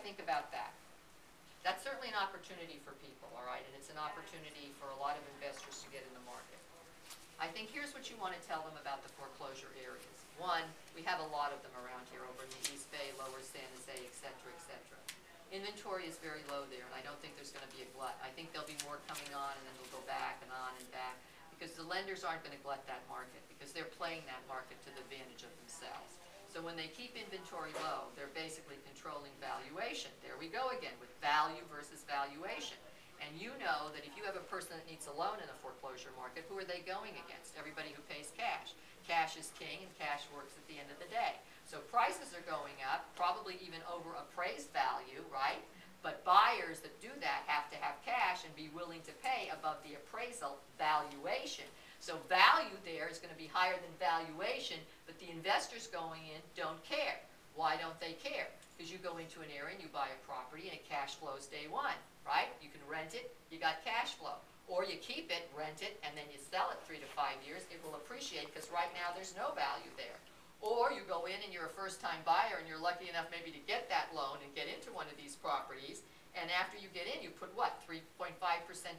think about that? That's certainly an opportunity for people, all right? And it's an opportunity for a lot of investors to get in the market. I think here's what you want to tell them about the foreclosure areas. One, we have a lot of them around here over in the East Bay, Lower San Jose, et cetera, et cetera. Inventory is very low there, and I don't think there's going to be a glut. I think there'll be more coming on, and then they'll go back and on and back, because the lenders aren't going to glut that market, because they're playing that market to the advantage of themselves. So when they keep inventory low, they're basically controlling valuation. There we go again with value versus valuation. And you know that if you have a person that needs a loan in a foreclosure market, who are they going against? Everybody who pays cash. Cash is king, and cash works at the end of the day. So prices are going up, probably even over appraised value, right? But buyers that do that have to have cash and be willing to pay above the appraisal valuation. So value there is going to be higher than valuation, but the investors going in don't care. Why don't they care? Because you go into an area and you buy a property and it cash flows day one, right? You can rent it, you got cash flow. Or you keep it, rent it, and then you sell it 3 to 5 years. It will appreciate because right now there's no value there. Or you go in and you're a first-time buyer and you're lucky enough maybe to get that loan and get into one of these properties. And after you get in, you put what, 3.5%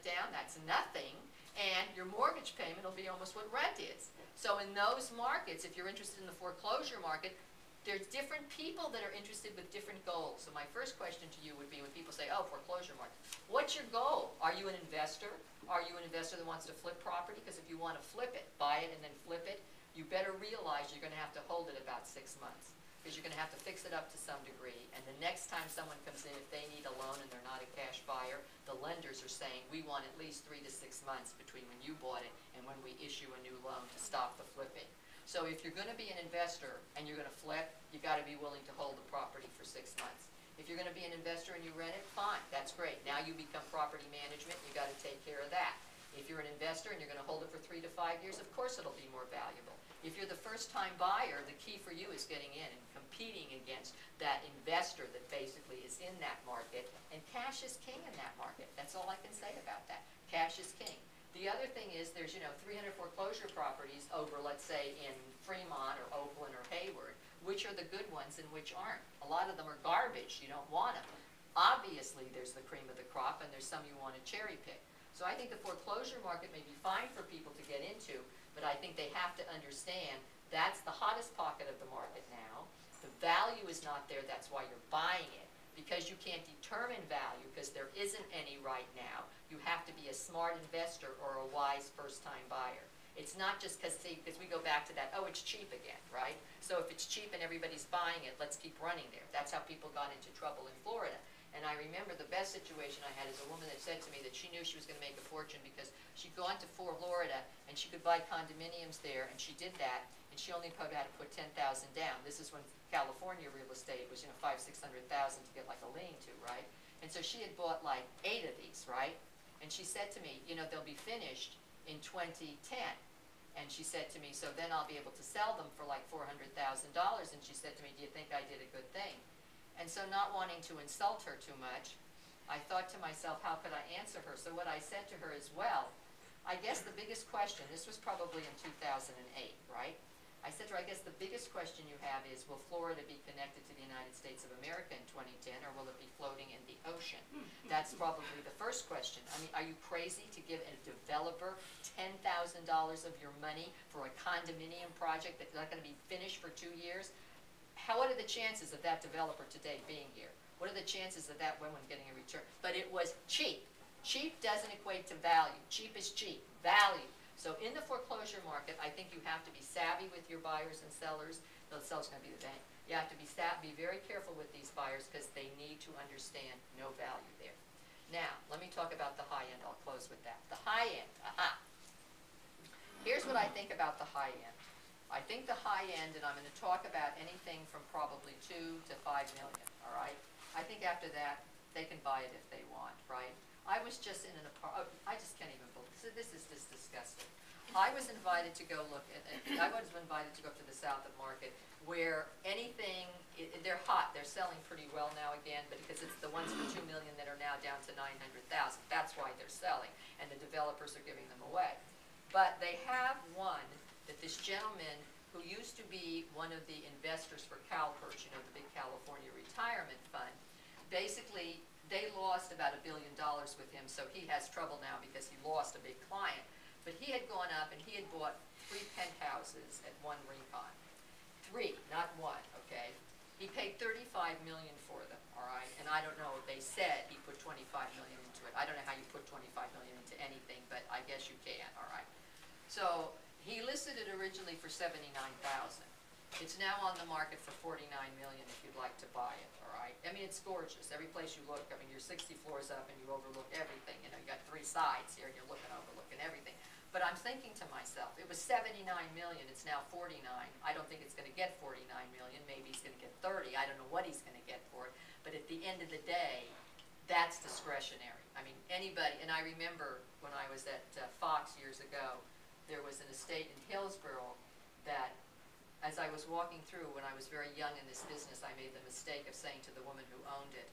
down? That's nothing. And your mortgage payment will be almost what rent is. So in those markets, if you're interested in the foreclosure market, there's different people that are interested with different goals. So my first question to you would be when people say, oh, foreclosure market, what's your goal? Are you an investor? Are you an investor that wants to flip property? Because if you want to flip it, buy it and then flip it, you better realize you're going to have to hold it about 6 months. Because you're going to have to fix it up to some degree. And the next time someone comes in, if they need a loan and they're not a cash buyer, the lenders are saying, we want at least 3 to 6 months between when you bought it and when we issue a new loan to stop the flipping. So if you're going to be an investor and you're going to flip, you've got to be willing to hold the property for 6 months. If you're going to be an investor and you rent it, fine, that's great. Now you become property management, you've got to take care of that. If you're an investor and you're going to hold it for 3 to 5 years, of course it'll be more valuable. If you're the first-time buyer, the key for you is getting in and competing against that investor that basically is in that market, and cash is king in that market. That's all I can say about that. Cash is king. The other thing is there's, 300 foreclosure properties over, let's say, in Fremont or Oakland or Hayward. Which are the good ones and which aren't? A lot of them are garbage. You don't want them. Obviously, there's the cream of the crop, and there's some you want to cherry pick. So I think the foreclosure market may be fine for people to get into, but I think they have to understand that's the hottest pocket of the market now. The value is not there. That's why you're buying it. Because you can't determine value, because there isn't any right now, you have to be a smart investor or a wise first-time buyer. It's not just because we go back to that, oh, it's cheap again, right? So if it's cheap and everybody's buying it, let's keep running there. That's how people got into trouble in Florida. And I remember the best situation I had is a woman that said to me that she knew she was going to make a fortune because she'd gone to Florida and she could buy condominiums there, and she did that, and she only had to put $10,000 down. This is when California real estate was, $500,000, $600,000 to get like a lien to, right? And so she had bought like 8 of these, right? And she said to me, they'll be finished in 2010. And she said to me, so then I'll be able to sell them for like $400,000. And she said to me, do you think I did a good thing? And so not wanting to insult her too much, I thought to myself, how could I answer her? So what I said to her is, well, I guess the biggest question, this was probably in 2008, right? I said to her, I guess the biggest question you have is, will Florida be connected to the United States of America in 2010, or will it be floating in the ocean? That's probably the first question. I mean, are you crazy to give a developer $10,000 of your money for a condominium project that's not going to be finished for 2 years? What are the chances of that developer today being here? What are the chances of that woman getting a return? But it was cheap. Cheap doesn't equate to value. Cheap is cheap. Value. So in the foreclosure market, I think you have to be savvy with your buyers and sellers. The seller's going to be the bank. You have to be very careful with these buyers because they need to understand no value there. Now, let me talk about the high end. I'll close with that. The high end. Here's what I think about the high end. I think the high end, and I'm going to talk about anything from probably 2 to 5 million, all right? I think after that, they can buy it if they want, right? I was just in an apartment. I just can't even believe this is just disgusting. I was invited to go look at. I was invited to go up to the South of Market, where anything they're hot. They're selling pretty well now again, but because it's the ones for 2 million that are now down to 900,000. That's why they're selling, and the developers are giving them away. But they have one that this gentleman who used to be one of the investors for CalPERS, the big California retirement fund. basically, they lost about $1 billion with him, so he has trouble now because he lost a big client. But he had gone up and he had bought 3 penthouses at one recon. 3, not 1, okay? He paid $35 million for them, all right? And I don't know, they said he put $25 million into it. I don't know how you put $25 million into anything, but I guess you can, all right? So he listed it originally for $79,000. It's now on the market for $49 million if you'd like to buy it, all right? I mean, it's gorgeous. Every place you look, I mean, you're 60 floors up and you overlook everything. You know, you got 3 sides here and you're overlooking everything. But I'm thinking to myself, it was $79 million, it's now $49. I don't think it's going to get $49 million. Maybe he's going to get 30. I don't know what he's going to get for it. But at the end of the day, that's discretionary. I mean, anybody, and I remember when I was at Fox years ago, there was an estate in Hillsborough that, as I was walking through, when I was very young in this business, I made the mistake of saying to the woman who owned it,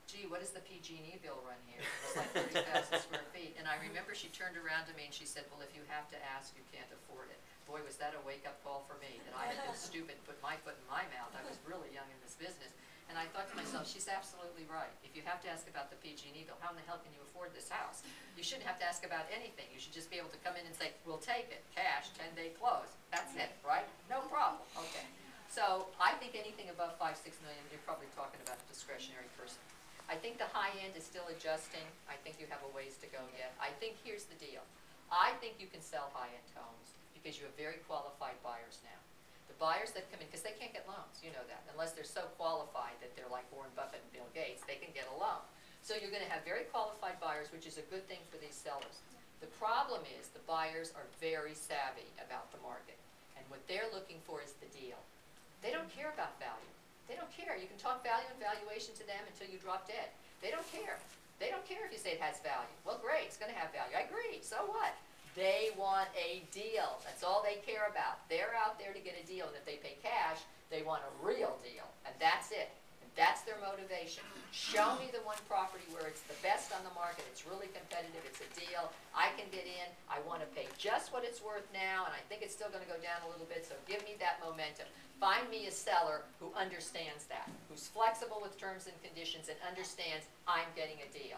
gee, what does the PG&E bill run here? It was like 30,000 square feet. And I remember she turned around to me and she said, well, if you have to ask, you can't afford it. Boy, was that a wake-up call for me, that I had been stupid and put my foot in my mouth. I was really young in this business. And I thought to myself, she's absolutely right. If you have to ask about the PG&E bill, how in the hell can you afford this house? You shouldn't have to ask about anything. You should just be able to come in and say, we'll take it, cash, 10-day close. That's it, right? No problem. Okay. So I think anything above 5, 6 million, you're probably talking about a discretionary person. I think the high end is still adjusting. I think you have a ways to go yet. I think here's the deal. I think you can sell high-end homes because you have very qualified buyers now. The buyers that come in, because they can't get loans, you know that, unless they're so qualified that they're like Warren Buffett and Bill Gates, they can get a loan. So you're going to have very qualified buyers, which is a good thing for these sellers. The problem is the buyers are very savvy about the market, and what they're looking for is the deal. They don't care about value. They don't care. You can talk value and valuation to them until you drop dead. They don't care. They don't care if you say it has value. Well, great, it's going to have value. I agree. So what? They want a deal. That's all they care about. They're out there to get a deal, and if they pay cash, they want a real deal, and that's it. And that's their motivation. Show me the one property where it's the best on the market, it's really competitive, it's a deal, I can get in, I want to pay just what it's worth now, and I think it's still going to go down a little bit, so give me that momentum. Find me a seller who understands that, who's flexible with terms and conditions and understands I'm getting a deal.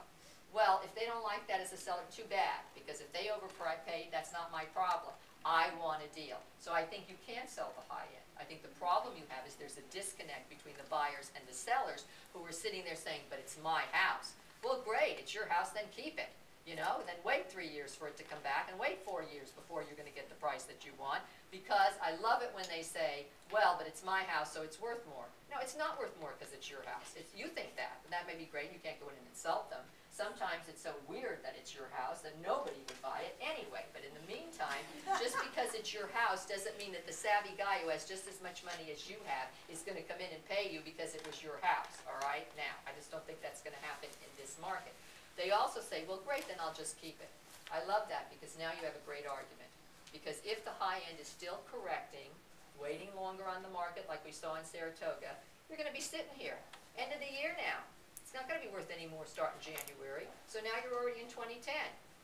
Well, if they don't like that as a seller, too bad, because if they overpay, that's not my problem. I want a deal. So I think you can sell the high end. I think the problem you have is there's a disconnect between the buyers and the sellers who are sitting there saying, but it's my house. Well, great, it's your house, then keep it. You know, then wait 3 years for it to come back and wait 4 years before you're going to get the price that you want, because I love it when they say, well, but it's my house, so it's worth more. No, it's not worth more because it's your house. You think that, and that may be great. You can't go in and insult them. Sometimes it's so weird that it's your house that nobody would buy it anyway. But in the meantime, just because it's your house doesn't mean that the savvy guy who has just as much money as you have is going to come in and pay you because it was your house, all right? Now, I just don't think that's going to happen in this market. They also say, well, great, then I'll just keep it. I love that because now you have a great argument. Because if the high end is still correcting, waiting longer on the market like we saw in Saratoga, you're going to be sitting here. End of the year now. It's not going to be worth any more starting January. So now you're already in 2010.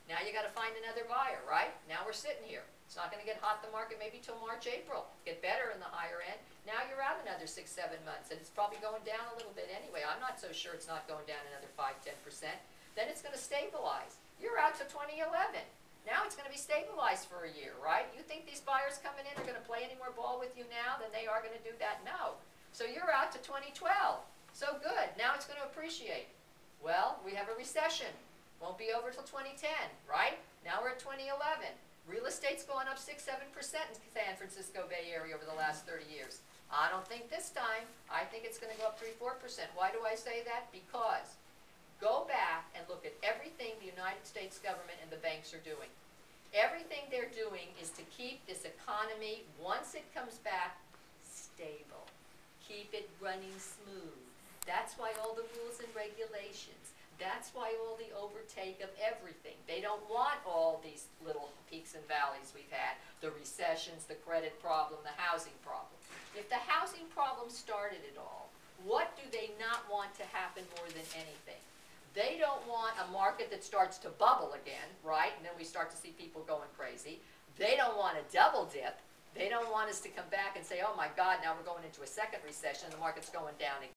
Now you got to find another buyer, right? Now we're sitting here. It's not going to get hot the market maybe till March, April. Get better in the higher end. Now you're out another 6, 7 months, and it's probably going down a little bit anyway. I'm not so sure it's not going down another 5, 10%. Then it's going to stabilize. You're out to 2011. Now it's going to be stabilized for a year, right? You think these buyers coming in are going to play any more ball with you now than they are going to do that? No. So you're out to 2012. So good. Now it's going to appreciate. Well, we have a recession. Won't be over till 2010, right? Now we're at 2011. Real estate's going up 6, 7% in San Francisco Bay Area over the last 30 years. I don't think this time. I think it's going to go up 3, 4%. Why do I say that? Because go back and look at everything the United States government and the banks are doing. Everything they're doing is to keep this economy, once it comes back, stable. Keep it running smooth. That's why all the rules and regulations. That's why all the overtake of everything. They don't want all these little peaks and valleys we've had. The recessions, the credit problem, the housing problem. If the housing problem started it all, what do they not want to happen more than anything? They don't want a market that starts to bubble again, right? And then we start to see people going crazy. They don't want a double dip. They don't want us to come back and say, oh my God, now we're going into a second recession and the market's going down again.